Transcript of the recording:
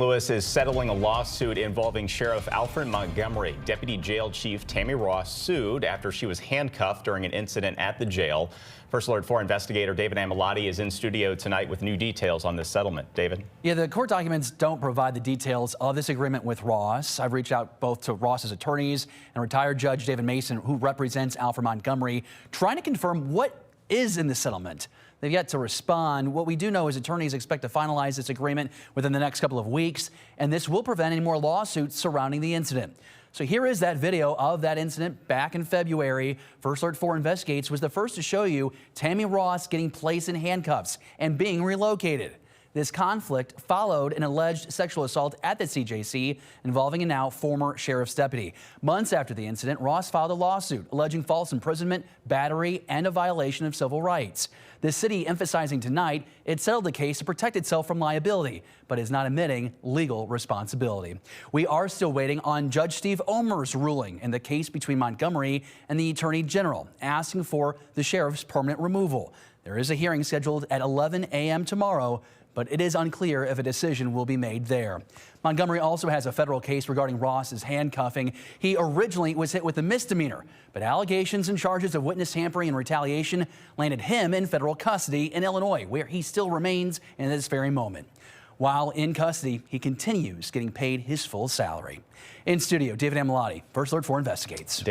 Louis is settling a lawsuit involving Sheriff Alfred Montgomery. Deputy Jail Chief Tammy Ross sued after she was handcuffed during an incident at the jail. First Alert 4 investigator David Amilati is in studio tonight with new details on this settlement. David? Yeah, the court documents don't provide the details of this agreement with Ross. I've reached out both to Ross's attorneys and retired Judge David Mason, who represents Alfred Montgomery, trying to confirm what is in the settlement. They've yet to respond. What we do know is attorneys expect to finalize this agreement within the next couple of weeks, and this will prevent any more lawsuits surrounding the incident. So here is that video of that incident back in February. First Alert 4 Investigates was the first to show you Tammy Ross getting placed in handcuffs and being relocated. This conflict followed an alleged sexual assault at the CJC involving a now former sheriff's deputy. Months after the incident, Ross filed a lawsuit alleging false imprisonment, battery, and a violation of civil rights. The city emphasizing tonight it settled the case to protect itself from liability, but is not admitting legal responsibility. We are still waiting on Judge Steve Omer's ruling in the case between Montgomery and the Attorney General, asking for the sheriff's permanent removal. There is a hearing scheduled at 11 a.m. tomorrow, but it is unclear if a decision will be made there. Montgomery also has a federal case regarding Ross's handcuffing. He originally was hit with a misdemeanor, but allegations and charges of witness tampering and retaliation landed him in federal custody in Illinois, where he still remains in this very moment. While in custody, he continues getting paid his full salary. In studio, David Amilati, First Alert 4 Investigates.